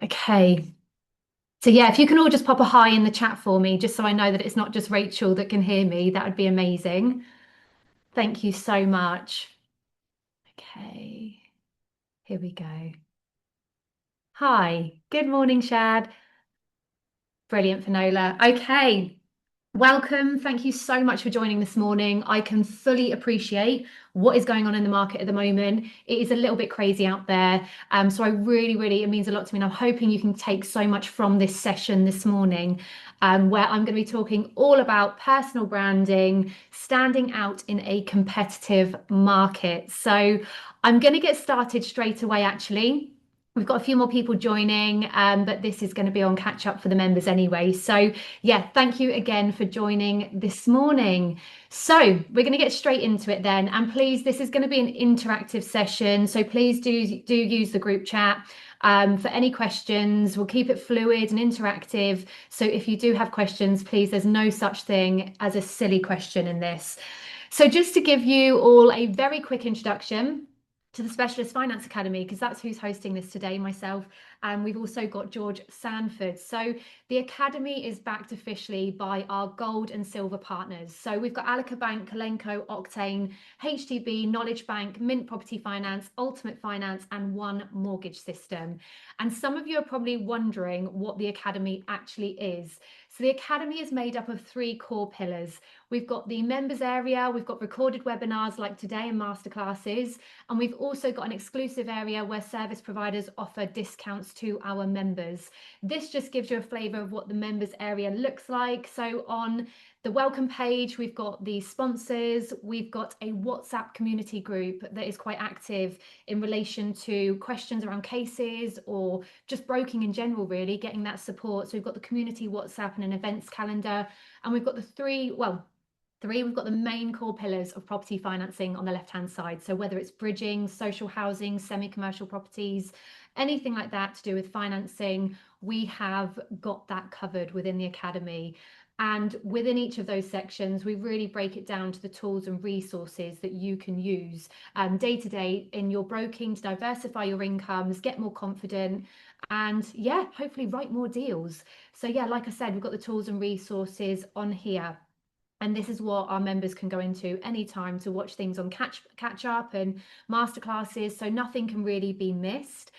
Okay. So yeah, if you can all just pop a hi in the chat for me, just so I know that it's not just Rachel that can hear me, that would be amazing. Thank you so much. Okay, here we go. Hi, good morning, Shad. Brilliant, Finola. Okay. Welcome. Thank you so much for joining this morning. I can fully appreciate what is going on in the market at the moment. It is a little bit crazy out there. So I really, it means a lot to me. And I'm hoping you can take so much from this session this morning, where I'm going to be talking all about personal branding, standing out in a competitive market. So I'm going to get started straight away, actually. We've got a few more people joining, but this is going to be on catch up for the members anyway. So yeah, thank you again for joining this morning. So we're going to get straight into it then. And please, this is going to be an interactive session. So please do use the group chat for any questions. We'll keep it fluid and interactive. So if you do have questions, please, there's no such thing as a silly question in this. So just to give you all a very quick introduction to the Specialist Finance Academy, because that's who's hosting this today, myself. And we've also got George Sanford. So the Academy is backed officially by our gold and silver partners. So we've got Alica Bank, Kalenko, Octane, HTB, Knowledge Bank, Mint Property Finance, Ultimate Finance, and One Mortgage System. And some of you are probably wondering what the Academy actually is. So the Academy is made up of three core pillars. We've got the members area, we've got recorded webinars like today and masterclasses, and we've also got an exclusive area where service providers offer discounts to our members. This just gives you a flavour of what the members area looks like. So on the welcome page, we've got the sponsors, we've got a WhatsApp community group that is quite active in relation to questions around cases or just broking in general, really, getting that support. So we've got the community WhatsApp and an events calendar, and we've got the we've got the main core pillars of property financing on the left-hand side. So whether it's bridging, social housing, semi-commercial properties, anything like that to do with financing, we have got that covered within the Academy. And within each of those sections, we really break it down to the tools and resources that you can use day to day in your broking to diversify your incomes, get more confident, and yeah, hopefully write more deals. So yeah, like I said, we've got the tools and resources on here. And this is what our members can go into anytime to watch things on catch up and masterclasses, so nothing can really be missed.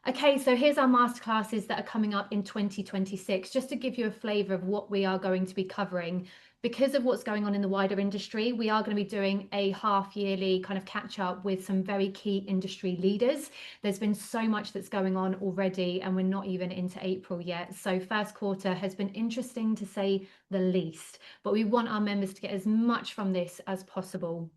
Okay, so here's our masterclasses that are coming up in 2026, just to give you a flavour of what we are going to be covering. Because of what's going on in the wider industry, we are going to be doing a half yearly kind of catch up with some very key industry leaders. There's been so much that's going on already, and we're not even into April yet. So first quarter has been interesting to say the least, but we want our members to get as much from this as possible.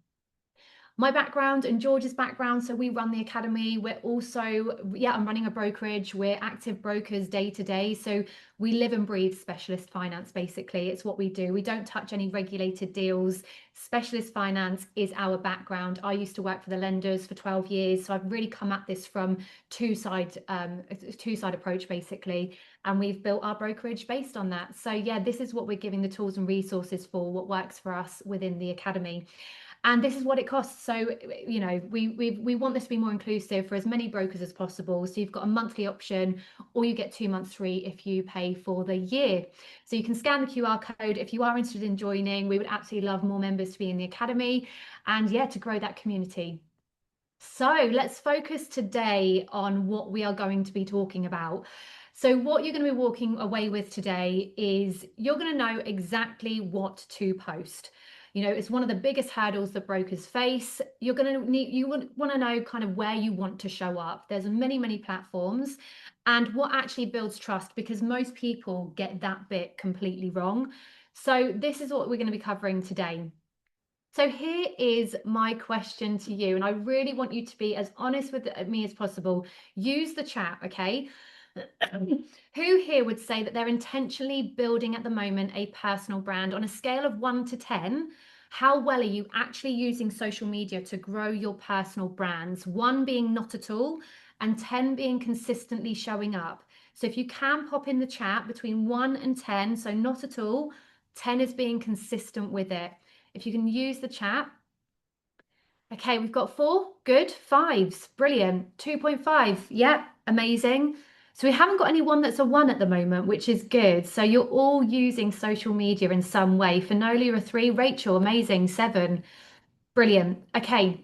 My background and George's background. So we run the academy. We're also, yeah, I'm running a brokerage. We're active brokers day to day. So we live and breathe specialist finance, basically. It's what we do. We don't touch any regulated deals. Specialist finance is our background. I used to work for the lenders for 12 years. So I've really come at this from two-side approach, basically. And we've built our brokerage based on that. So yeah, this is what we're giving the tools and resources for, what works for us within the academy. And this is what it costs. So, you know, we want this to be more inclusive for as many brokers as possible. So you've got a monthly option, or you get 2 months free if you pay for the year. So you can scan the QR code if you are interested in joining. We would absolutely love more members to be in the academy and yeah, to grow that community. So let's focus today on what we are going to be talking about. So what you're going to be walking away with today is you're going to know exactly what to post. You know, it's one of the biggest hurdles that brokers face. You want to know kind of where you want to show up. There's many platforms, and what actually builds trust, because most people get that bit completely wrong. So this is what we're going to be covering today. So here is my question to you, and I really want you to be as honest with me as possible. Use the chat, okay? Who here would say that they're intentionally building at the moment a personal brand on a scale of 1 to 10? How well are you actually using social media to grow your personal brands? 1 being not at all, and 10 being consistently showing up. So if you can pop in the chat between 1 and 10, so not at all, 10 is being consistent with it. If you can use the chat. Okay, we've got 4, good. 5s, brilliant. 2.5, yep, amazing. So we haven't got anyone that's a one at the moment, which is good. So you're all using social media in some way. Finola, you're a three. Rachel, amazing, seven. Brilliant. Okay.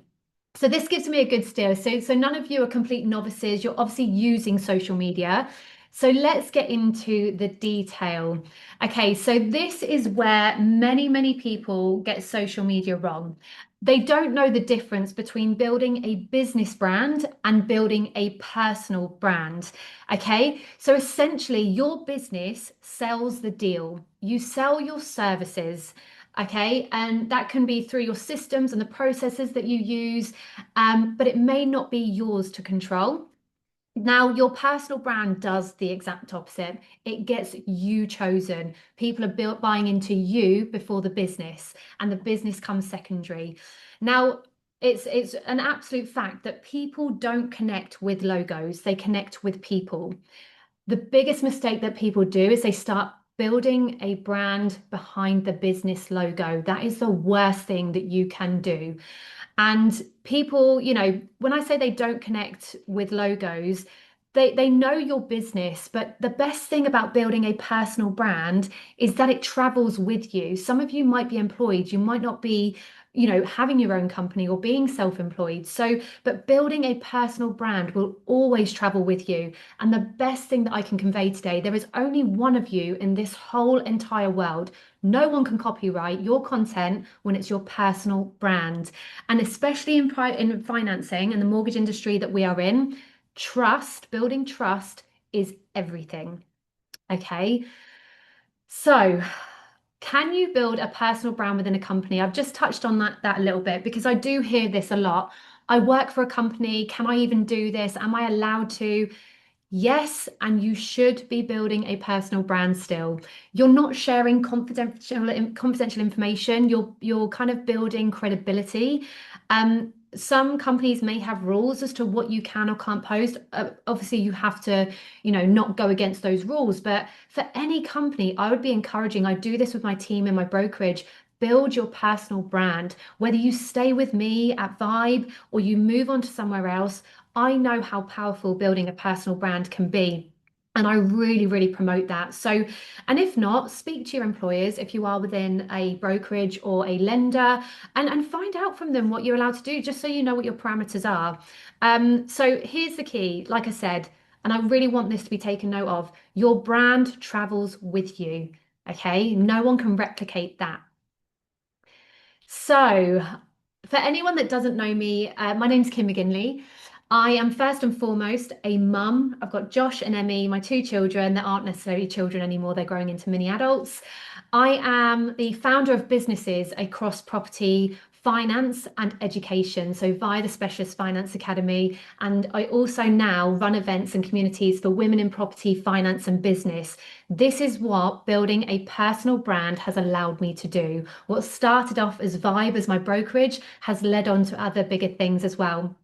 So this gives me a good steer. So none of you are complete novices. You're obviously using social media. So let's get into the detail. Okay, so this is where many people get social media wrong. They don't know the difference between building a business brand and building a personal brand. Okay, so essentially, your business sells the deal. You sell your services. Okay, and that can be through your systems and the processes that you use, but it may not be yours to control. Now, your personal brand does the exact opposite. It gets you chosen. People are buying into you before the business, and the business comes secondary. Now, it's an absolute fact that people don't connect with logos, they connect with people. The biggest mistake that people do is they start building a brand behind the business logo. That is the worst thing that you can do. And people, when I say they don't connect with logos, they know your business, but the best thing about building a personal brand is that it travels with you. Some of you might be employed, you might not be, having your own company or being self-employed. So, but building a personal brand will always travel with you. And the best thing that I can convey today, there is only one of you in this whole entire world. No one can copyright your content when it's your personal brand. And especially in financing and the mortgage industry that we are in, building trust is everything. Okay. So, can you build a personal brand within a company? I've just touched on that a little bit because I do hear this a lot. I work for a company. Can I even do this? Am I allowed to? Yes, and you should be building a personal brand still. You're not sharing confidential information. You're kind of building credibility. Some companies may have rules as to what you can or can't post. Obviously, you have to, not go against those rules. But for any company, I would be encouraging. I do this with my team in my brokerage. Build your personal brand. Whether you stay with me at Vibe or you move on to somewhere else, I know how powerful building a personal brand can be. And I really promote that. So, and if not, speak to your employers if you are within a brokerage or a lender and find out from them what you're allowed to do, just so you know what your parameters are. So here's the key, like I said, and I really want this to be taken note of. Your brand travels with you. Okay. No one can replicate that. So, for anyone that doesn't know me, my name's Kim McGinley. I am first and foremost a mum. I've got Josh and Emmy, my two children that aren't necessarily children anymore, they're growing into mini adults. I am the founder of businesses across property, finance, and education. So, via the Specialist Finance Academy. And I also now run events and communities for women in property, finance, and business. This is what building a personal brand has allowed me to do. What started off as Vibe as my brokerage has led on to other bigger things as well.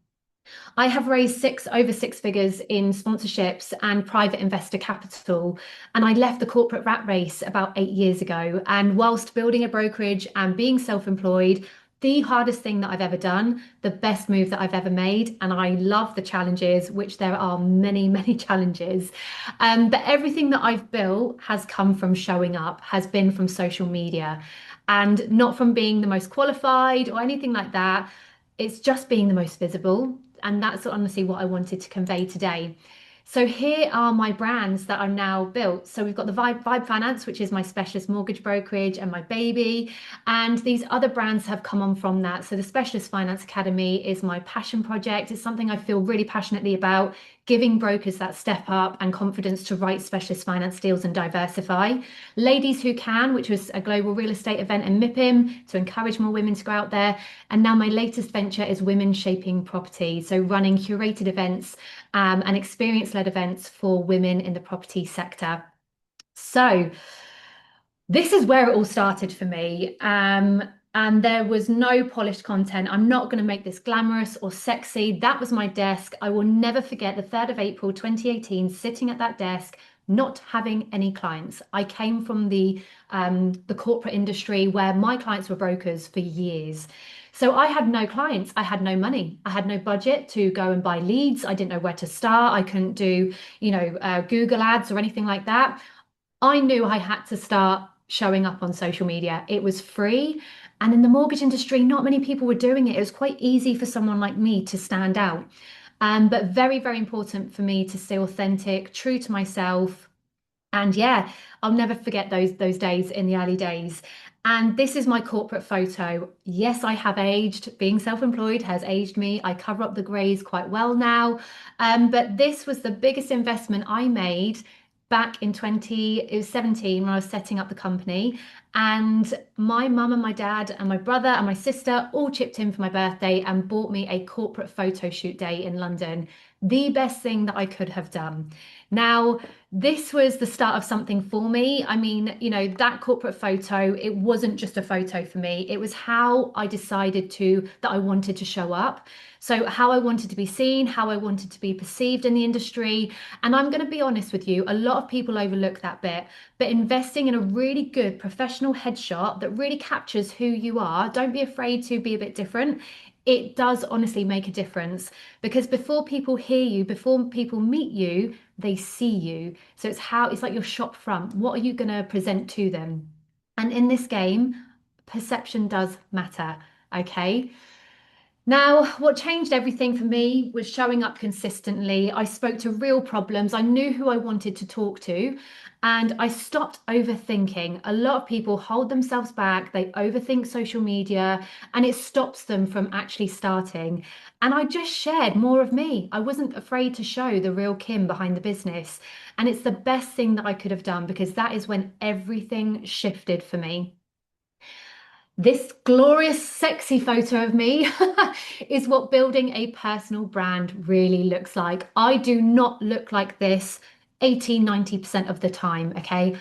I have raised over six figures in sponsorships and private investor capital. And I left the corporate rat race about 8 years ago. And whilst building a brokerage and being self-employed, the hardest thing that I've ever done, the best move that I've ever made. And I love the challenges, which there are many challenges. But everything that I've built has come from showing up, has been from social media, and not from being the most qualified or anything like that. It's just being the most visible. And that's honestly what I wanted to convey today. So here are my brands that are now built. So we've got the Vibe Finance, which is my specialist mortgage brokerage and my baby. And these other brands have come on from that. So the Specialist Finance Academy is my passion project. It's something I feel really passionately about, giving brokers that step up and confidence to write specialist finance deals and diversify. Ladies Who Can, which was a global real estate event in MIPIM to encourage more women to go out there. And now my latest venture is Women Shaping Property. So running curated events and experience-led events for women in the property sector. So this is where it all started for me. And there was no polished content. I'm not going to make this glamorous or sexy. That was my desk. I will never forget the 3rd of April, 2018, sitting at that desk, not having any clients. I came from the corporate industry where my clients were brokers for years. So I had no clients, I had no money, I had no budget to go and buy leads. I didn't know where to start. I couldn't do, Google ads or anything like that. I knew I had to start showing up on social media. It was free. And in the mortgage industry, not many people were doing it. It was quite easy for someone like me to stand out. But very, very important for me to stay authentic, true to myself. And yeah, I'll never forget those days in the early days. And this is my corporate photo. Yes, I have aged. Being self-employed has aged me. I cover up the grays quite well now. But this was the biggest investment I made back in 2017 when I was setting up the company. And my mum and my dad and my brother and my sister all chipped in for my birthday and bought me a corporate photo shoot day in London. The best thing that I could have done. Now, this was the start of something for me. I mean, that corporate photo, it wasn't just a photo for me. It was how I decided that I wanted to show up. So, how I wanted to be seen, how I wanted to be perceived in the industry. And I'm going to be honest with you, a lot of people overlook that bit, but investing in a really good professional headshot that really captures who you are, don't be afraid to be a bit different. It does honestly make a difference because before people hear you, before people meet you, they see you. So it's like your shop front. What are you going to present to them? And in this game, perception does matter. Okay. Now, what changed everything for me was showing up consistently. I spoke to real problems. I knew who I wanted to talk to, and I stopped overthinking. A lot of people hold themselves back, they overthink social media, and it stops them from actually starting. And I just shared more of me. I wasn't afraid to show the real Kim behind the business. And it's the best thing that I could have done because that is when everything shifted for me. This glorious, sexy photo of me is what building a personal brand really looks like. I do not look like this 80, 90% of the time, okay?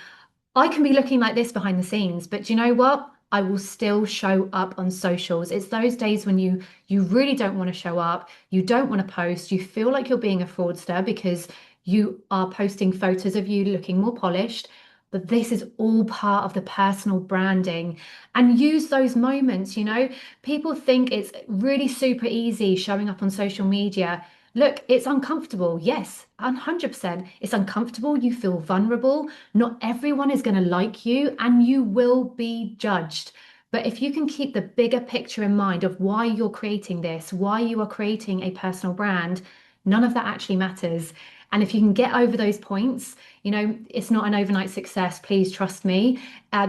I can be looking like this behind the scenes, but do you know what? I will still show up on socials. It's those days when you really don't want to show up, you don't want to post, you feel like you're being a fraudster because you are posting photos of you looking more polished. But this is all part of the personal branding and use those moments. People think it's really super easy showing up on social media. Look, it's uncomfortable. Yes, 100%. It's uncomfortable. You feel vulnerable. Not everyone is going to like you and you will be judged. But if you can keep the bigger picture in mind of why you're creating this, why you are creating a personal brand, none of that actually matters. And if you can get over those points, it's not an overnight success. Please trust me.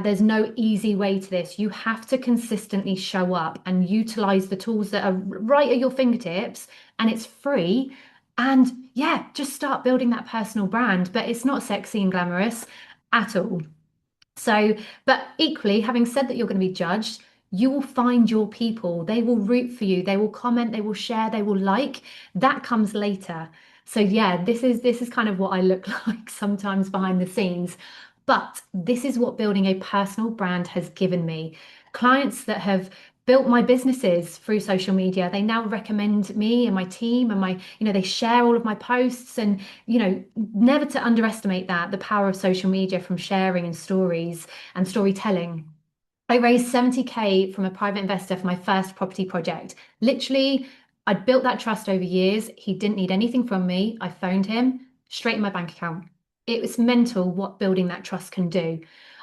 There's no easy way to this. You have to consistently show up and utilize the tools that are right at your fingertips, and it's free. And yeah, just start building that personal brand. But it's not sexy and glamorous at all. So, but equally, having said that you're going to be judged, you will find your people. They will root for you. They will comment, they will share, they will like. That comes later. So yeah, this is kind of what I look like sometimes behind the scenes. But this is what building a personal brand has given me. Clients that have built my businesses through social media, they now recommend me and my team and they share all of my posts and never to underestimate the power of social media from sharing and stories and storytelling. I raised 70K from a private investor for my first property project. Literally, I'd built that trust over years. He didn't need anything from me. I phoned him straight in my bank account. It was mental what building that trust can do.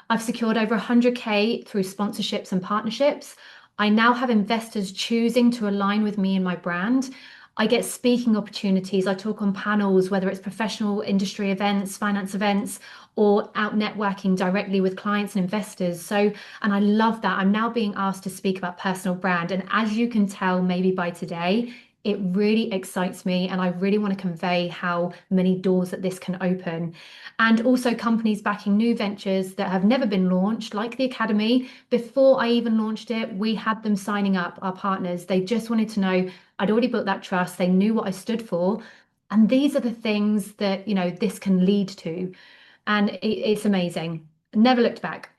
I've secured over 100K through sponsorships and partnerships. I now have investors choosing to align with me and my brand. I get speaking opportunities. I talk on panels, whether it's professional industry events, finance events, or out networking directly with clients and investors. And I love that. I'm now being asked to speak about personal brand. And as you can tell, maybe by today, it really excites me. And I really want to convey how many doors that this can open. And also companies backing new ventures that have never been launched, like the Academy. Before I even launched it, we had them signing up, our partners. They just wanted to know I'd already built that trust. They knew what I stood for. And these are the things that, this can lead to. And it's amazing. Never looked back.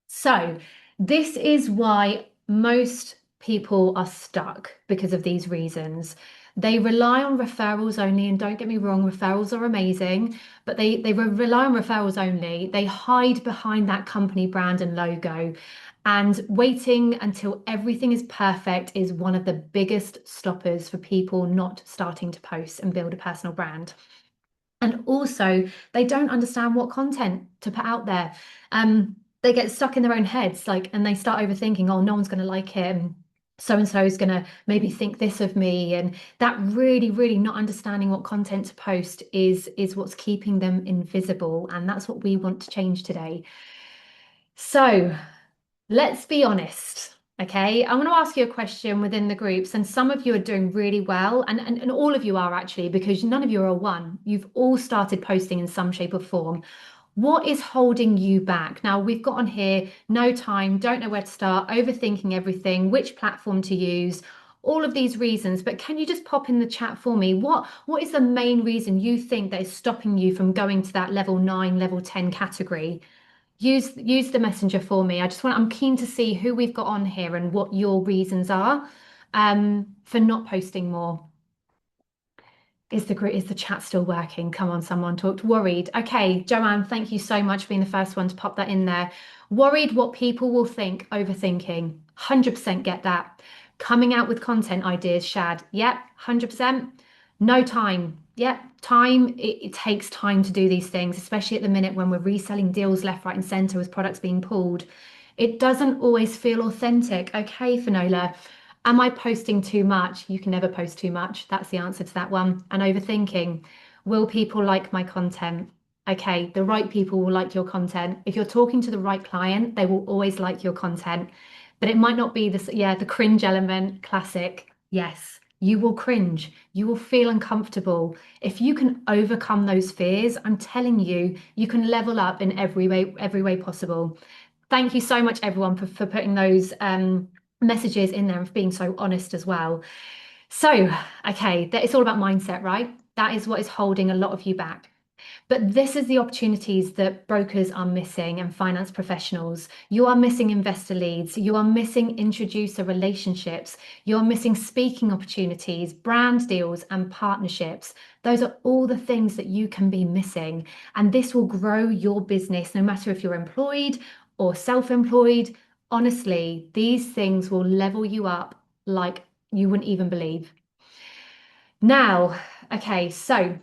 So, this is why most people are stuck because of these reasons. They rely on referrals only, and don't get me wrong, referrals are amazing, but they rely on referrals only. They hide behind that company brand and logo. And waiting until everything is perfect is one of the biggest stoppers for people not starting to post and build a personal brand. And also, they don't understand what content to put out there. They get stuck in their own heads, like, and they start overthinking, oh, no one's going to like it. And so and so is going to maybe think this of me. And that really, really not understanding what content to post is what's keeping them invisible. And that's what we want to change today. So let's be honest. Okay, I want to ask you a question within the groups, and some of you are doing really well, and all of you are actually, because none of you are one. You've all started posting in some shape or form. What is holding you back? Now, we've got on here, no time, don't know where to start, overthinking everything, which platform to use, all of these reasons. But can you just pop in the chat for me? What is the main reason you think that is stopping you from going to that level 9, level 10 category? Use the messenger for me. I'm keen to see who we've got on here and what your reasons are for not posting more. Is the chat still working? Come on, someone talked. Worried. Okay, Joanne, thank you so much for being the first one to pop that in there. Worried what people will think, overthinking. 100% get that. Coming out with content ideas, Shad. Yep, 100%. No time. Yep, time. It takes time to do these things, especially at the minute when we're reselling deals left, right, and center with products being pulled. It doesn't always feel authentic. Okay, Finola. Am I posting too much? You can never post too much. That's the answer to that one. And overthinking. Will people like my content? Okay, the right people will like your content. If you're talking to the right client, they will always like your content. But it might not be this, yeah, the cringe element, classic. Yes, you will cringe. You will feel uncomfortable. If you can overcome those fears, I'm telling you, you can level up in every way possible. Thank you so much, everyone, for putting those messages in there and for being so honest as well. So, okay, it's all about mindset, right? That is what is holding a lot of you back. But this is the opportunities that brokers are missing and finance professionals. You are missing investor leads. You are missing introducer relationships. You're missing speaking opportunities, brand deals, and partnerships. Those are all the things that you can be missing. And this will grow your business, no matter if you're employed or self-employed. Honestly, these things will level you up like you wouldn't even believe. Now, okay, so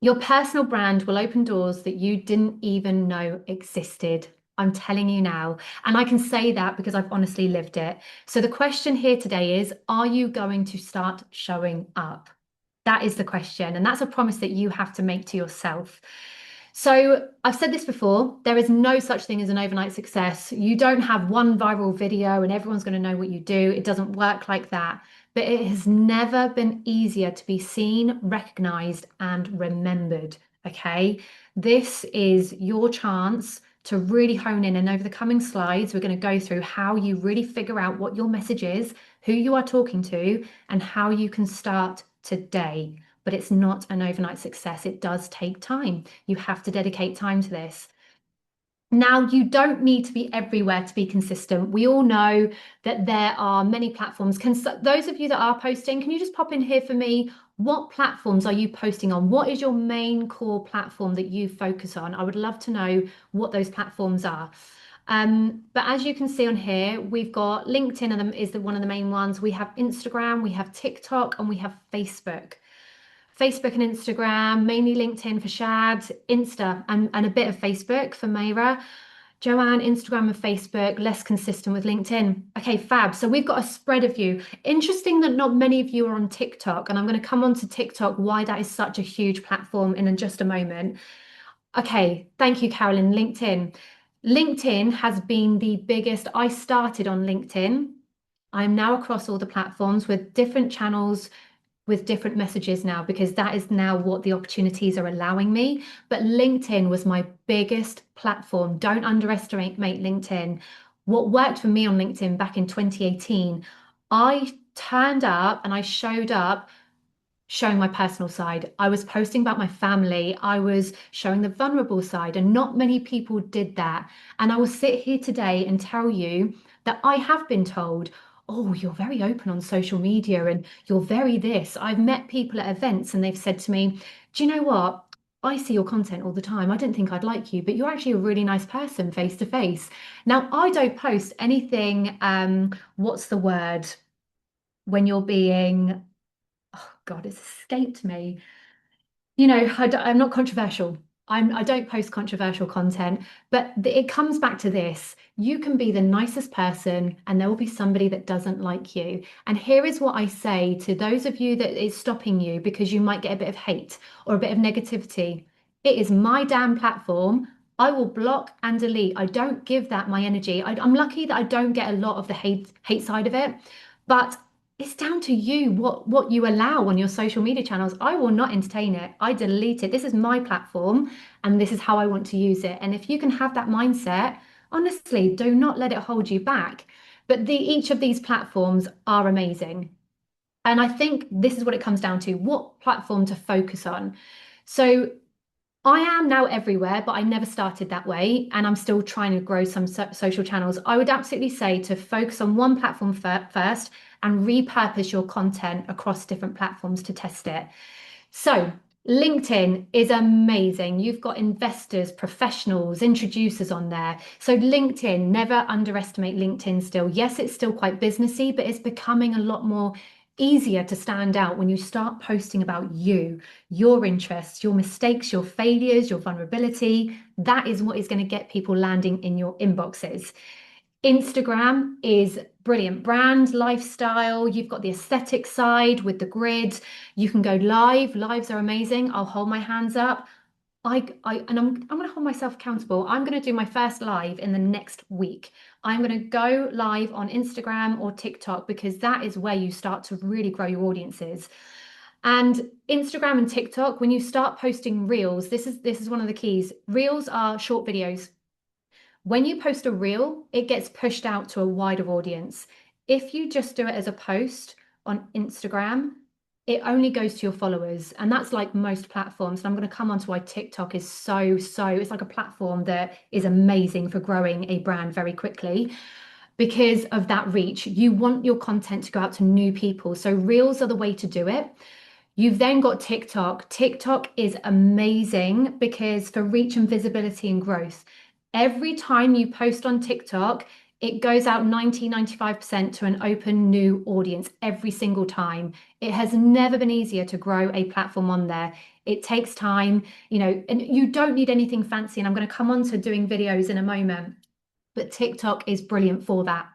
your personal brand will open doors that you didn't even know existed. I'm telling you now. And I can say that because I've honestly lived it. So the question here today is, are you going to start showing up? That is the question. And that's a promise that you have to make to yourself. So I've said this before, there is no such thing as an overnight success. You don't have one viral video and everyone's going to know what you do. It doesn't work like that. But it has never been easier to be seen, recognized, and remembered. Okay, this is your chance to really hone in. And over the coming slides, we're going to go through how you really figure out what your message is, who you are talking to, and how you can start today. But it's not an overnight success. It does take time. You have to dedicate time to this. Now, you don't need to be everywhere to be consistent. We all know that there are many platforms. Those of you that are posting, can you just pop in here for me? What platforms are you posting on? What is your main core platform that you focus on? I would love to know what those platforms are. But as you can see on here, we've got LinkedIn is one of the main ones. We have Instagram, we have TikTok, and we have Facebook. Facebook and Instagram, mainly LinkedIn for Shad, Insta and a bit of Facebook for Mayra. Joanne, Instagram and Facebook, less consistent with LinkedIn. Okay, fab. So we've got a spread of you. Interesting that not many of you are on TikTok, and I'm going to come on to TikTok, why that is such a huge platform in just a moment. Okay, thank you, Carolyn. LinkedIn. LinkedIn has been the biggest. I started on LinkedIn. I'm now across all the platforms with different channels, with different messages now, because that is now what the opportunities are allowing me. But LinkedIn was my biggest platform. Don't underestimate LinkedIn. What worked for me on LinkedIn back in 2018, I turned up and I showed up showing my personal side. I was posting about my family. I was showing the vulnerable side, and not many people did that. And I will sit here today and tell you that I have been told, oh, you're very open on social media and you're very this. I've met people at events and they've said to me, do you know what? I see your content all the time. I didn't think I'd like you, but you're actually a really nice person face to face. Now, I don't post anything, what's the word? When you're being, oh God, it's escaped me. I'm not controversial. I don't post controversial content, but it comes back to this. You can be the nicest person, and there will be somebody that doesn't like you. And here is what I say to those of you that is stopping you because you might get a bit of hate or a bit of negativity. It is my damn platform. I will block and delete. I don't give that my energy. I'm lucky that I don't get a lot of the hate side of it, but it's down to you what you allow on your social media channels. I will not entertain it. I delete it. This is my platform and this is how I want to use it. And if you can have that mindset, honestly, do not let it hold you back. But each of these platforms are amazing. And I think this is what it comes down to, what platform to focus on. So I am now everywhere, but I never started that way. And I'm still trying to grow some social channels. I would absolutely say to focus on one platform first and repurpose your content across different platforms to test it. So, LinkedIn is amazing. You've got investors, professionals, introducers on there. So, LinkedIn, never underestimate LinkedIn still. Yes, it's still quite businessy, but it's becoming a lot more easier to stand out when you start posting about you, your interests, your mistakes, your failures, your vulnerability. That is what is going to get people landing in your inboxes. Instagram is brilliant brand, lifestyle. You've got the aesthetic side with the grid. You can go live. Lives are amazing. I'll hold my hands up. I'm going to hold myself accountable. I'm going to do my first live in the next week. I'm going to go live on Instagram or TikTok because that is where you start to really grow your audiences. And Instagram and TikTok, when you start posting reels, this is one of the keys. Reels are short videos. When you post a reel, it gets pushed out to a wider audience. If you just do it as a post on Instagram, it only goes to your followers. And that's like most platforms. And I'm going to come on to why TikTok is it's like a platform that is amazing for growing a brand very quickly because of that reach. You want your content to go out to new people. So reels are the way to do it. You've then got TikTok. TikTok is amazing because for reach and visibility and growth. Every time you post on TikTok, it goes out 95% to an open new audience every single time. It has never been easier to grow a platform on there. It takes time, and you don't need anything fancy. And I'm going to come on to doing videos in a moment, but TikTok is brilliant for that.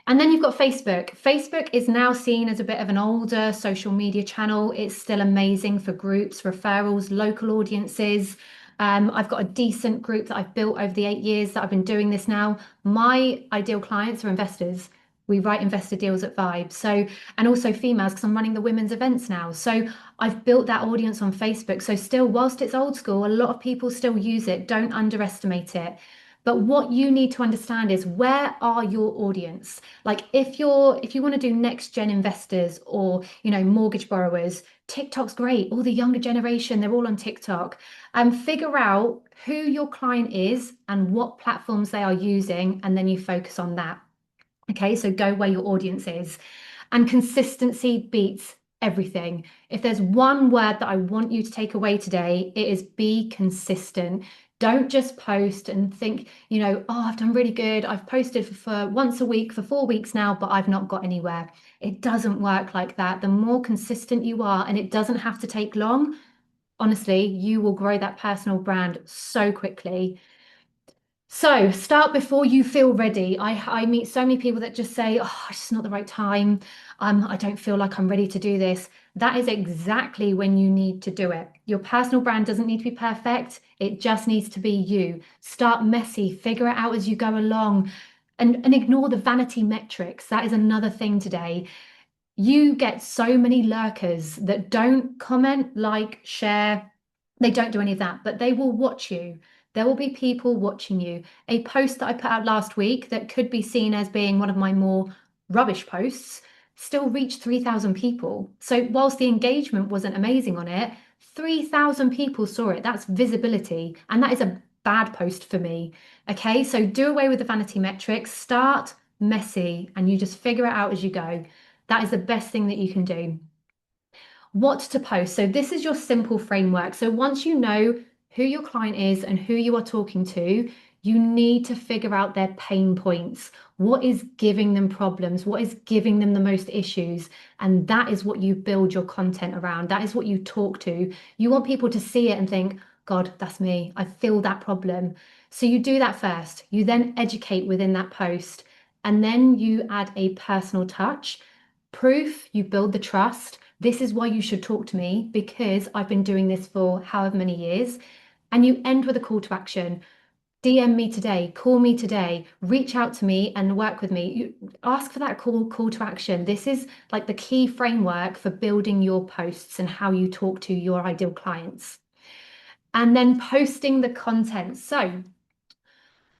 And then you've got Facebook. Facebook is now seen as a bit of an older social media channel. It's still amazing for groups, referrals, local audiences. I've got a decent group that I've built over the 8 years that I've been doing this now. My ideal clients are investors. We write investor deals at Vibe. So, and also females, because I'm running the women's events now. So I've built that audience on Facebook. So still, whilst it's old school, a lot of people still use it. Don't underestimate it. But what you need to understand is, where are your audience? Like if you want to do next gen investors or, mortgage borrowers, TikTok's great. All the younger generation, they're all on TikTok. Figure out who your client is and what platforms they are using, and then you focus on that. Okay, so go where your audience is. And consistency beats everything. If there's one word that I want you to take away today, it is be consistent. Don't just post and think, oh, I've done really good. I've posted for once a week for 4 weeks now, but I've not got anywhere. It doesn't work like that. The more consistent you are, and it doesn't have to take long, honestly, you will grow that personal brand so quickly. So start before you feel ready. I meet so many people that just say, oh, it's just not the right time. I don't feel like I'm ready to do this. That is exactly when you need to do it. Your personal brand doesn't need to be perfect. It just needs to be you. Start messy, figure it out as you go along, and ignore the vanity metrics. That is another thing today. You get so many lurkers that don't comment, like, share. They don't do any of that, but they will watch you. There will be people watching you. A post that I put out last week that could be seen as being one of my more rubbish posts still reached 3,000 people. So whilst the engagement wasn't amazing on it, 3,000 people saw it. That's visibility. And that is a bad post for me. Okay, so do away with the vanity metrics. Start messy, and you just figure it out as you go. That is the best thing that you can do. What to post. So this is your simple framework. So once you know who your client is and who you are talking to, you need to figure out their pain points. What is giving them problems? What is giving them the most issues? And that is what you build your content around. That is what you talk to. You want people to see it and think, God, that's me. I feel that problem. So you do that first. You then educate within that post. And then you add a personal touch. Proof, you build the trust. This is why you should talk to me because I've been doing this for however many years. And you end with a call to action. DM me today, call me today, reach out to me and work with me. You ask for that call to action. This is like the key framework for building your posts and how you talk to your ideal clients. And then posting the content. So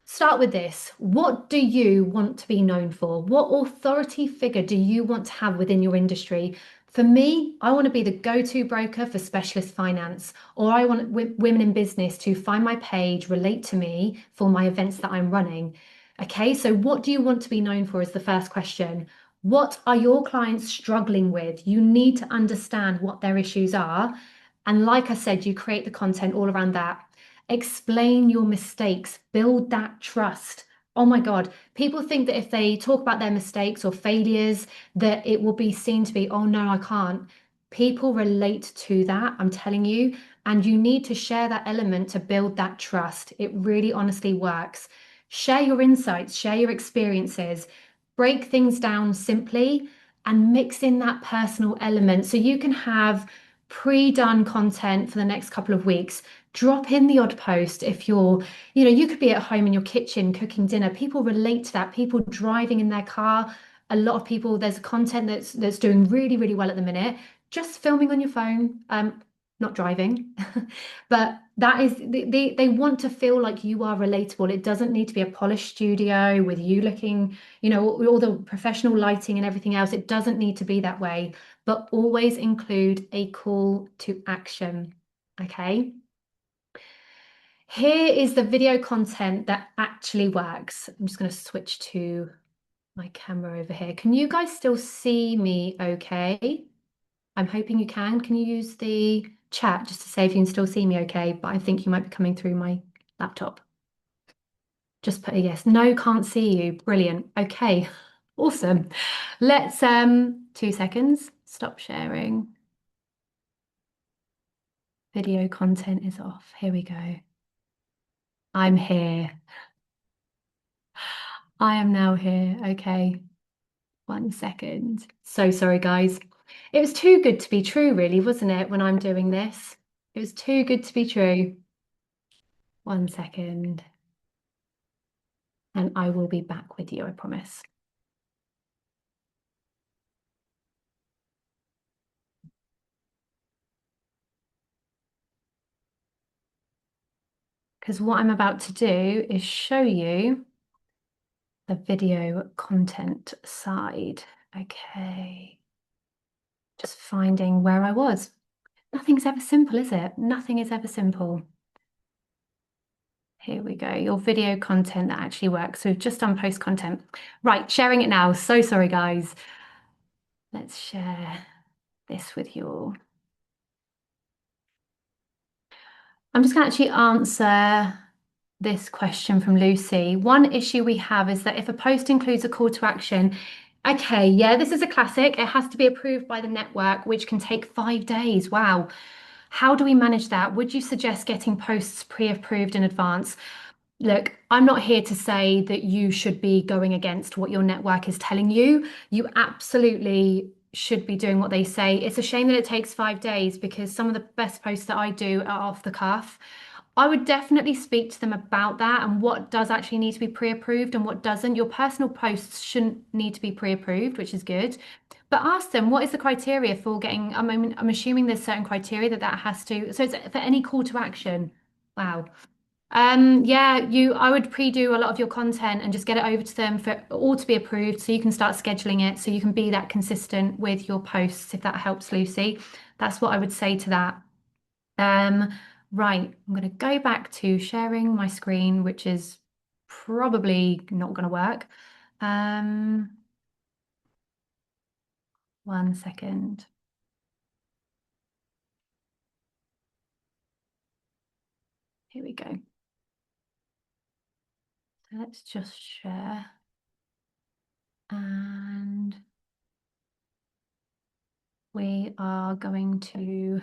start with this. What do you want to be known for? What authority figure do you want to have within your industry? For me, I want to be the go-to broker for specialist finance, or I want women in business to find my page, relate to me for my events that I'm running. Okay, so what do you want to be known for is the first question. What are your clients struggling with? You need to understand what their issues are. And like I said, you create the content all around that. Explain your mistakes, build that trust. Oh my God, people think that if they talk about their mistakes or failures, that it will be seen to be, oh no, I can't. People relate to that, I'm telling you, and you need to share that element to build that trust. It really honestly works. Share your insights, share your experiences, break things down simply, and mix in that personal element so you can have pre-done content for the next couple of weeks. Drop in the odd post if you're, you could be at home in your kitchen cooking dinner. People relate to that. People driving in their car. A lot of people, there's content that's doing really, really well at the minute. Just filming on your phone, not driving. But that is they want to feel like you are relatable. It doesn't need to be a polished studio with you looking, all the professional lighting and everything else. It doesn't need to be that way, but always include a call to action. Okay. Here is the video content that actually works. I'm just going to switch to my camera over here. Can you guys still see me okay? I'm hoping you can. Can you use the chat just to say if you can still see me okay? But I think you might be coming through my laptop. Just put a yes. No, can't see you. Brilliant. Okay. Awesome. Let's 2 seconds. Stop sharing. Video content is off. Here we go. I'm here. I am now here. Okay. 1 second. So sorry, guys. It was too good to be true, really, wasn't it, when I'm doing this? It was too good to be true. 1 second. And I will be back with you, I promise. Because what I'm about to do is show you the video content side. Okay. Just finding where I was. Nothing's ever simple, is it? Nothing is ever simple. Here we go, your video content that actually works. So we've just done post content. Right, sharing it now. So sorry, guys. Let's share this with you all. I'm just going to actually answer this question from Lucy. One issue we have is that if a post includes a call to action, okay, yeah, this is a classic. It has to be approved by the network, which can take 5 days. Wow. How do we manage that? Would you suggest getting posts pre-approved in advance? Look, I'm not here to say that you should be going against what your network is telling you. You absolutely should be doing what they say. It's a shame that it takes 5 days because some of the best posts that I do are off the cuff. I would definitely speak to them about that and what does actually need to be pre-approved and what doesn't. Your personal posts shouldn't need to be pre-approved, which is good. But ask them, what is the criteria for getting, I'm assuming there's certain criteria that has to, so it's for any call to action. Wow. Yeah, I would pre-do a lot of your content and just get it over to them for all to be approved so you can start scheduling it so you can be that consistent with your posts if that helps, Lucy. That's what I would say to that. Right, I'm going to go back to sharing my screen, which is probably not going to work. Um, 1 second. Here we go. So let's just share. And we are going to,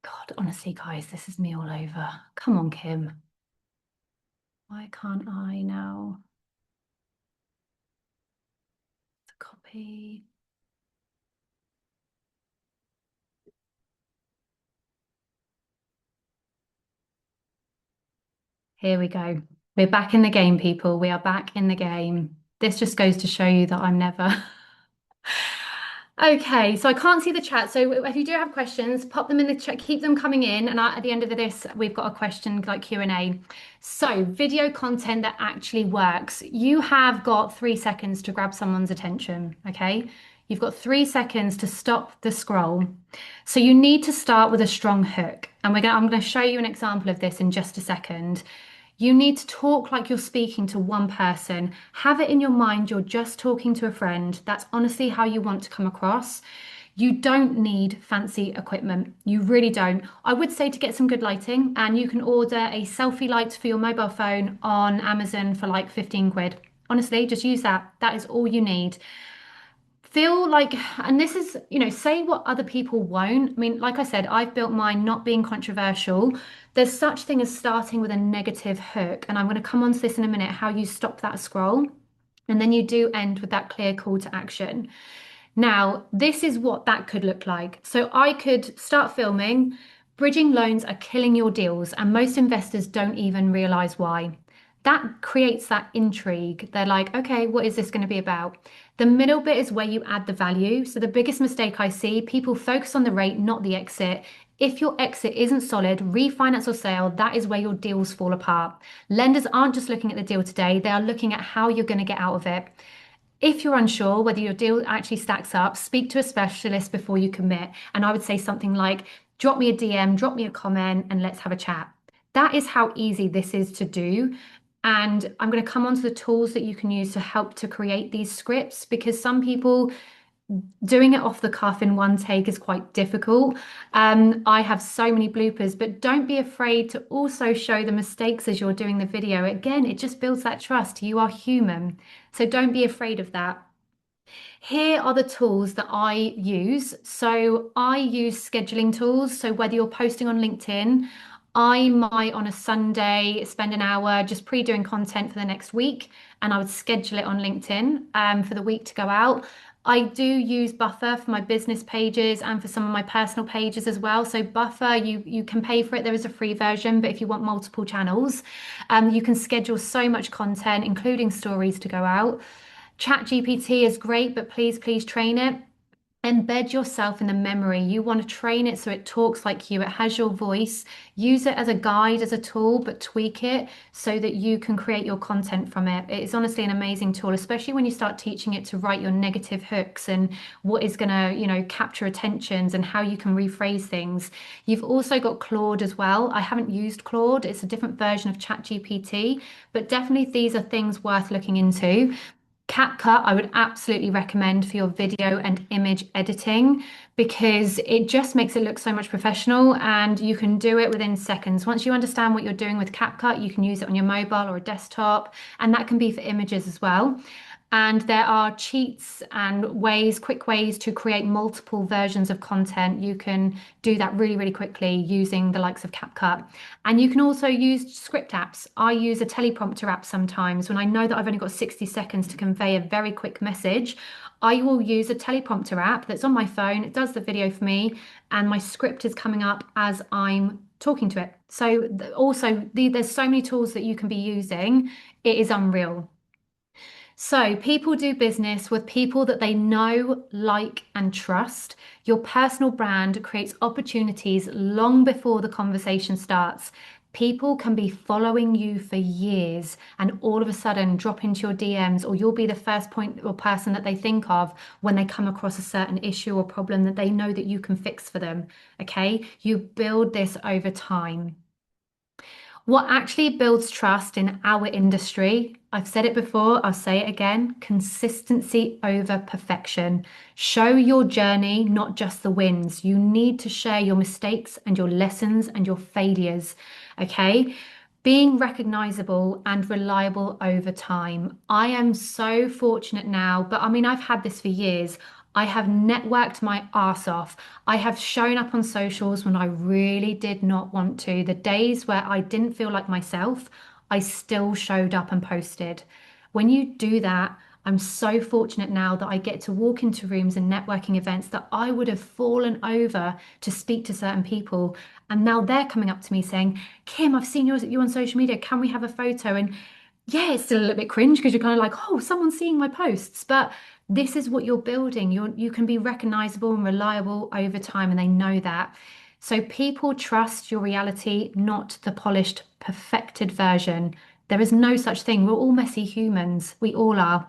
God, honestly, guys, this is me all over. Come on, Kim. Why can't I now? The copy. Here we go. We're back in the game, people. We are back in the game. This just goes to show you that I'm never. Okay, so I can't see the chat. So if you do have questions, pop them in the chat, keep them coming in. And at the end of this, we've got a question like Q&A. So video content that actually works. You have got 3 seconds to grab someone's attention, okay? You've got 3 seconds to stop the scroll. So you need to start with a strong hook. And I'm going to show you an example of this in just a second. You need to talk like you're speaking to one person. Have it in your mind you're just talking to a friend. That's honestly how you want to come across. You don't need fancy equipment. You really don't. I would say to get some good lighting, and you can order a selfie light for your mobile phone on Amazon for like 15 quid. Honestly, just use that. That is all you need. Feel like, and this is, say what other people won't. I mean, like I said, I've built mine not being controversial. There's such thing as starting with a negative hook, and I'm going to come on to this in a minute, how you stop that scroll. And then you do end with that clear call to action. Now, this is what that could look like. So I could start filming. Bridging loans are killing your deals, and most investors don't even realize why. That creates that intrigue. They're like, okay, what is this going to be about? The middle bit is where you add the value. So the biggest mistake I see, people focus on the rate, not the exit. If your exit isn't solid, refinance or sale, that is where your deals fall apart. Lenders aren't just looking at the deal today, they are looking at how you're going to get out of it. If you're unsure whether your deal actually stacks up, speak to a specialist before you commit. And I would say something like, drop me a DM, drop me a comment, and let's have a chat. That is how easy this is to do. And I'm going to come on to the tools that you can use to help to create these scripts, because some people doing it off the cuff in one take is quite difficult. I have so many bloopers, but don't be afraid to also show the mistakes as you're doing the video. Again, it just builds that trust. You are human. So don't be afraid of that. Here are the tools that I use. So I use scheduling tools. So whether you're posting on LinkedIn, I might on a Sunday spend an hour just pre-doing content for the next week, and I would schedule it on LinkedIn for the week to go out. I do use Buffer for my business pages and for some of my personal pages as well. So Buffer, you can pay for it. There is a free version, but if you want multiple channels, you can schedule so much content, including stories to go out. ChatGPT is great, but please train it. Embed yourself in the memory. You want to train it so it talks like you, it has your voice. Use it as a guide, as a tool, but tweak it so that you can create your content from it. It is honestly an amazing tool, especially when you start teaching it to write your negative hooks and what is going to, capture attentions and how you can rephrase things. You've also got Claude as well. I haven't used Claude. It's a different version of ChatGPT, but definitely these are things worth looking into. CapCut, I would absolutely recommend for your video and image editing, because it just makes it look so much professional and you can do it within seconds. Once you understand what you're doing with CapCut, you can use it on your mobile or a desktop, and that can be for images as well. And there are cheats and quick ways to create multiple versions of content. You can do that really, really quickly using the likes of CapCut. And you can also use script apps. I use a teleprompter app sometimes when I know that I've only got 60 seconds to convey a very quick message. I will use a teleprompter app that's on my phone. It does the video for me, and my script is coming up as I'm talking to it. So there's so many tools that you can be using. It is unreal. So, people do business with people that they know, like, and trust. Your personal brand creates opportunities long before the conversation starts. People can be following you for years and all of a sudden drop into your DMs, or you'll be the first point or person that they think of when they come across a certain issue or problem that they know that you can fix for them. Okay, you build this over time. What actually builds trust in our industry, I've said it before, I'll say it again, consistency over perfection. Show your journey, not just the wins. You need to share your mistakes and your lessons and your failures. Okay. Being recognizable and reliable over time. I am so fortunate now, but I mean, I've had this for years. I have networked my arse off. I have shown up on socials when I really did not want to. The days where I didn't feel like myself, I still showed up and posted. When you do that, I'm so fortunate now that I get to walk into rooms and networking events that I would have fallen over to speak to certain people. And now they're coming up to me saying, Kim, I've seen you on social media. Can we have a photo? And yeah, it's still a little bit cringe because you're kind of like, oh, someone's seeing my posts. But this is what you're building. You can be recognizable and reliable over time, and they know that. So people trust your reality, not the polished, perfected version. There is no such thing. We're all messy humans. We all are.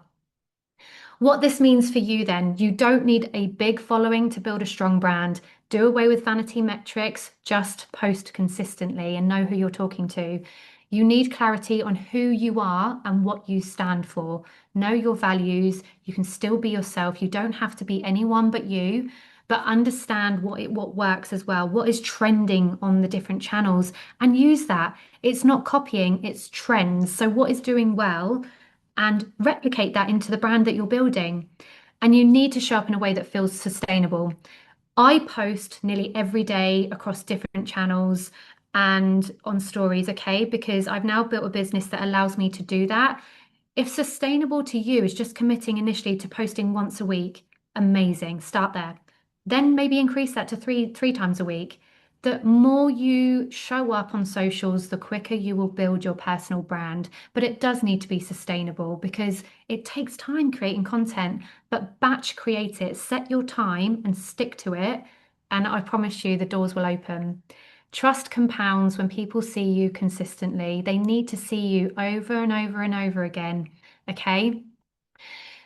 What this means for you then, you don't need a big following to build a strong brand. Do away with vanity metrics, just post consistently and know who you're talking to. You need clarity on who you are and what you stand for. Know your values. You can still be yourself. You don't have to be anyone but you, but understand what works as well. What is trending on the different channels and use that. It's not copying, it's trends. So what is doing well? And replicate that into the brand that you're building. And you need to show up in a way that feels sustainable. I post nearly every day across different channels and on stories, okay, because I've now built a business that allows me to do that. If sustainable to you is just committing initially to posting once a week, amazing, start there. Then maybe increase that to three times a week. The more you show up on socials, the quicker you will build your personal brand. But it does need to be sustainable because it takes time creating content, but batch create it, set your time and stick to it. And I promise you the doors will open. Trust compounds when people see you consistently. They need to see you over and over and over again. Okay.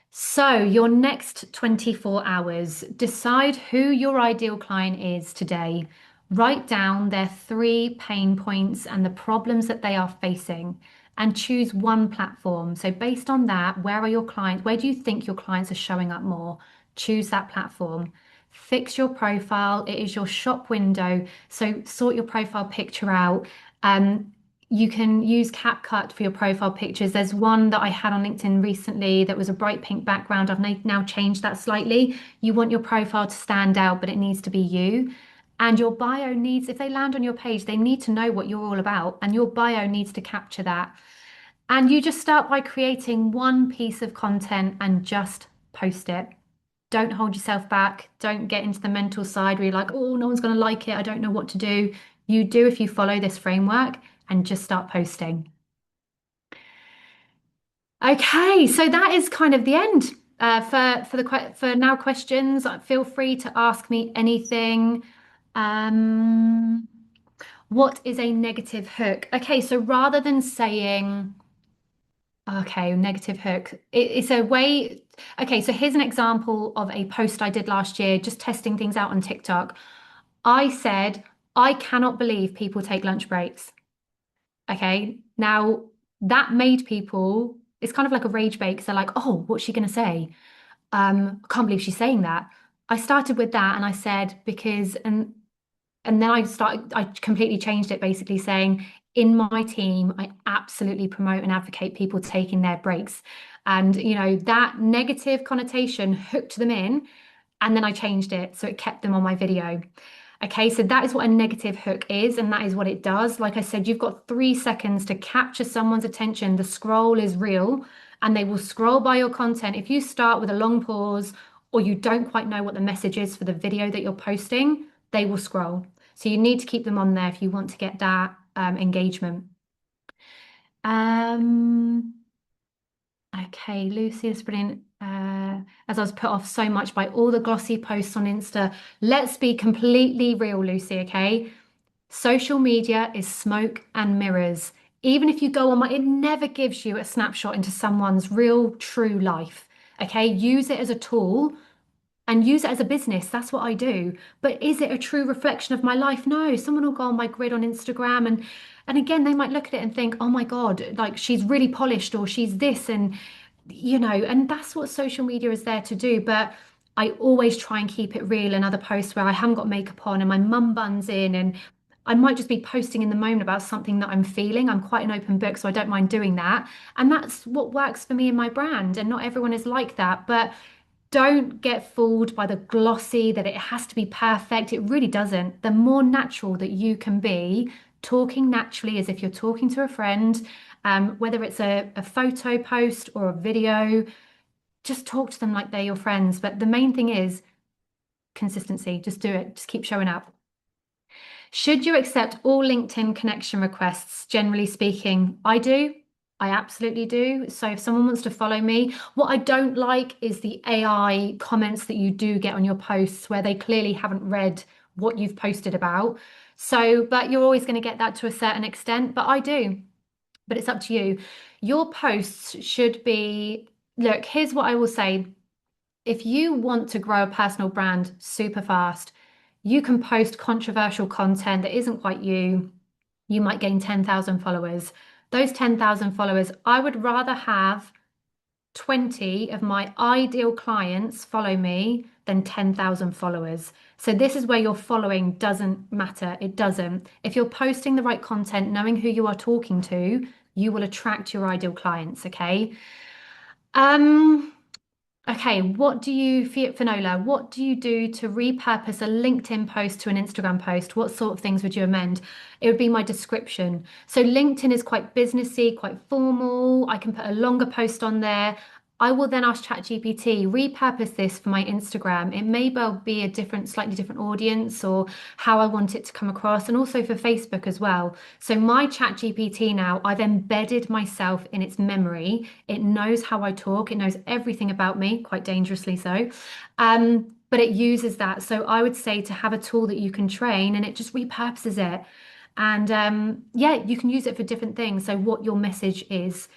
So, your next 24 hours, decide who your ideal client is today. Write down their three pain points and the problems that they are facing and choose one platform. So, based on that, where are your clients? Where do you think your clients are showing up more? Choose that platform. Fix your profile. It is your shop window. So, sort your profile picture out. Um, you can use CapCut for your profile pictures. There's one that I had on LinkedIn recently that was a bright pink background. I've now changed that slightly. You want your profile to stand out, but it needs to be you. And your bio needs, if they land on your page, they need to know what you're all about, and your bio needs to capture that. And you just start by creating one piece of content and just post it. Don't hold yourself back. Don't get into the mental side where you're like, oh, no one's going to like it. I don't know what to do. You do if you follow this framework and just start posting. Okay, so that is kind of the end for now. Questions, feel free to ask me anything. Um, what is a negative hook? Okay, so rather than saying, okay, negative hook, it's a way. Okay, so here's an example of a post I did last year, just testing things out on TikTok. I said, I cannot believe people take lunch breaks. Okay. Now that made people, it's kind of like a rage bait because they're like, oh, what's she going to say? I can't believe she's saying that. I started with that and I said, because, and then I completely changed it basically saying, in my team, I absolutely promote and advocate people taking their breaks. And, that negative connotation hooked them in. And then I changed it so it kept them on my video. Okay, so that is what a negative hook is, and that is what it does. Like I said, you've got 3 seconds to capture someone's attention. The scroll is real, and they will scroll by your content. If you start with a long pause or you don't quite know what the message is for the video that you're posting, they will scroll. So you need to keep them on there if you want to get that engagement. Um, Okay, Lucy is brilliant. As I was put off so much by all the glossy posts on Insta. Let's be completely real, Lucy, okay? Social media is smoke and mirrors. Even if you go on it never gives you a snapshot into someone's real, true life. Okay, use it as a tool, and use it as a business. That's what I do. But is it a true reflection of my life? No. Someone will go on my grid on Instagram and again they might look at it and think, "Oh my God, like she's really polished or she's this," and and that's what social media is there to do. But I always try and keep it real in other posts where I haven't got makeup on and my mum buns in and I might just be posting in the moment about something that I'm feeling. I'm quite an open book, so I don't mind doing that. And that's what works for me and my brand. And not everyone is like that. But don't get fooled by the glossy that it has to be perfect. It really doesn't. The more natural that you can be, talking naturally as if you're talking to a friend, whether it's a photo post or a video, just talk to them like they're your friends. But the main thing is consistency. Just do it. Just keep showing up. Should you accept all LinkedIn connection requests? Generally speaking, I do. I absolutely do. So if someone wants to follow me, what I don't like is the AI comments that you do get on your posts where they clearly haven't read what you've posted about. So, but you're always going to get that to a certain extent, but I do. But it's up to you. Your posts should be, look, here's what I will say. If you want to grow a personal brand super fast, you can post controversial content that isn't quite you. You might gain 10,000 followers. Those 10,000 followers, I would rather have 20 of my ideal clients follow me than 10,000 followers. So this is where your following doesn't matter. It doesn't. If you're posting the right content, knowing who you are talking to, you will attract your ideal clients, okay? Um, Okay, Finola, what do you do to repurpose a LinkedIn post to an Instagram post? What sort of things would you amend? It would be my description. So LinkedIn is quite businessy, quite formal. I can put a longer post on there. I will then ask ChatGPT, repurpose this for my Instagram. It may well be a slightly different audience or how I want it to come across, and also for Facebook as well. So my ChatGPT now, I've embedded myself in its memory. It knows how I talk. It knows everything about me, quite dangerously so. But it uses that. So I would say to have a tool that you can train and it just repurposes it. And yeah, you can use it for different things. So what your message is.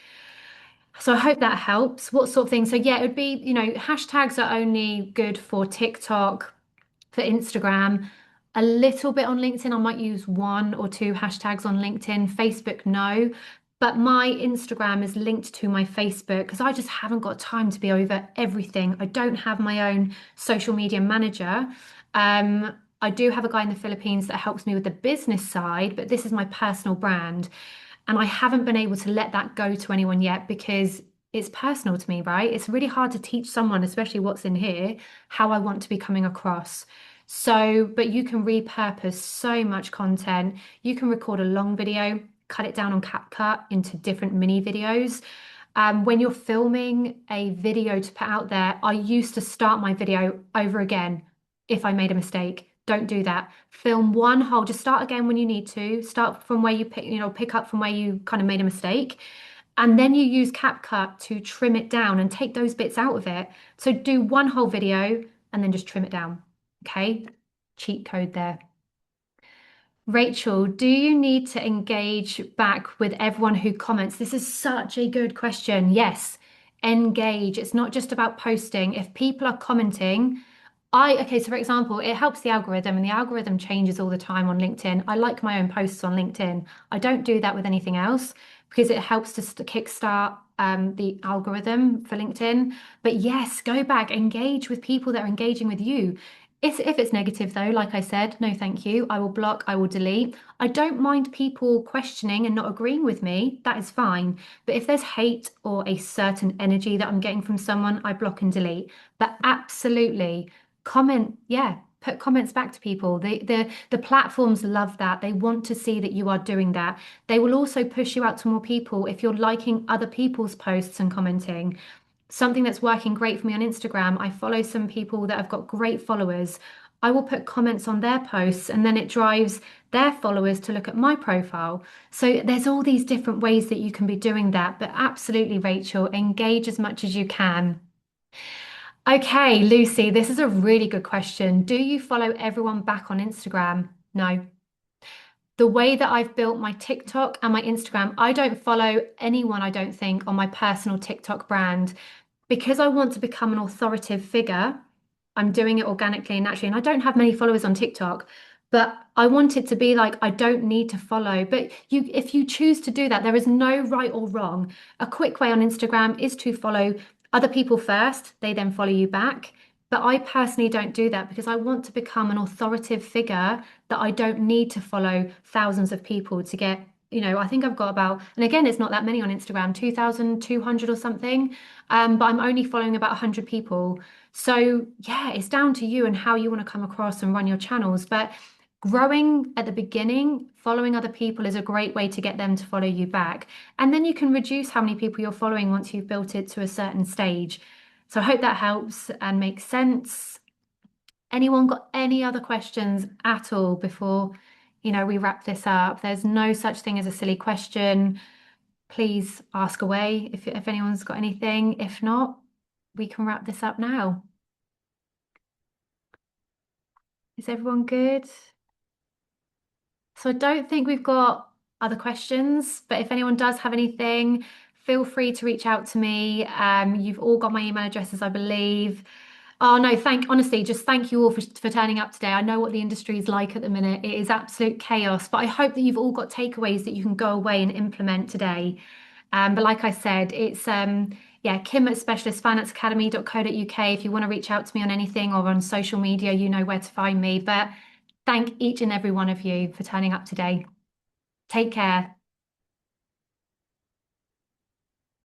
So I hope that helps. What sort of thing? So yeah, it would be, hashtags are only good for TikTok, for Instagram, a little bit on LinkedIn. I might use one or two hashtags on LinkedIn. Facebook, no. But my Instagram is linked to my Facebook because I just haven't got time to be over everything. I don't have my own social media manager. I do have a guy in the Philippines that helps me with the business side, but this is my personal brand. And I haven't been able to let that go to anyone yet because it's personal to me, right? It's really hard to teach someone, especially what's in here, how I want to be coming across. So, but you can repurpose so much content. You can record a long video, cut it down on CapCut into different mini videos. When you're filming a video to put out there, I used to start my video over again if I made a mistake. Don't do that. Film one whole, just start again when you need to. Start from where you pick up from where you kind of made a mistake. And then you use CapCut to trim it down and take those bits out of it. So do one whole video and then just trim it down. Okay? Cheat code there. Rachel, do you need to engage back with everyone who comments? This is such a good question. Yes, engage. It's not just about posting. If people are commenting, okay, so for example, it helps the algorithm and the algorithm changes all the time on LinkedIn. I like my own posts on LinkedIn. I don't do that with anything else because it helps to kickstart the algorithm for LinkedIn. But yes, go back, engage with people that are engaging with you. If it's negative though, like I said, no, thank you. I will block, I will delete. I don't mind people questioning and not agreeing with me. That is fine. But if there's hate or a certain energy that I'm getting from someone, I block and delete. But absolutely comment, yeah, put comments back to people. The platforms love that. They want to see that you are doing that. They will also push you out to more people if you're liking other people's posts and commenting. Something that's working great for me on Instagram, I follow some people that have got great followers. I will put comments on their posts and then it drives their followers to look at my profile. So there's all these different ways that you can be doing that. But absolutely, Rachel, engage as much as you can. Okay, Lucy, this is a really good question. Do you follow everyone back on Instagram? No. The way that I've built my TikTok and my Instagram, I don't follow anyone, I don't think, on my personal TikTok brand because I want to become an authoritative figure. I'm doing it organically and naturally. And I don't have many followers on TikTok, but I want it to be like I don't need to follow. But if you choose to do that, there is no right or wrong. A quick way on Instagram is to follow other people first, they then follow you back. But I personally don't do that because I want to become an authoritative figure that I don't need to follow thousands of people to get, I think I've got about, and again, it's not that many on Instagram, 2,200 or something. But I'm only following about 100 people. So yeah, it's down to you and how you want to come across and run your channels. But growing at the beginning, following other people is a great way to get them to follow you back. And then you can reduce how many people you're following once you've built it to a certain stage. So I hope that helps and makes sense. Anyone got any other questions at all before, we wrap this up? There's no such thing as a silly question. Please ask away if anyone's got anything. If not, we can wrap this up now. Is everyone good? So I don't think we've got other questions, but if anyone does have anything, feel free to reach out to me. You've all got my email addresses, I believe. Oh no, honestly, just thank you all for turning up today. I know what the industry is like at the minute. It is absolute chaos, but I hope that you've all got takeaways that you can go away and implement today. But like I said, it's yeah, Kim at specialistfinanceacademy.co.uk. If you want to reach out to me on anything or on social media, you know where to find me. But thank each and every one of you for turning up today. Take care.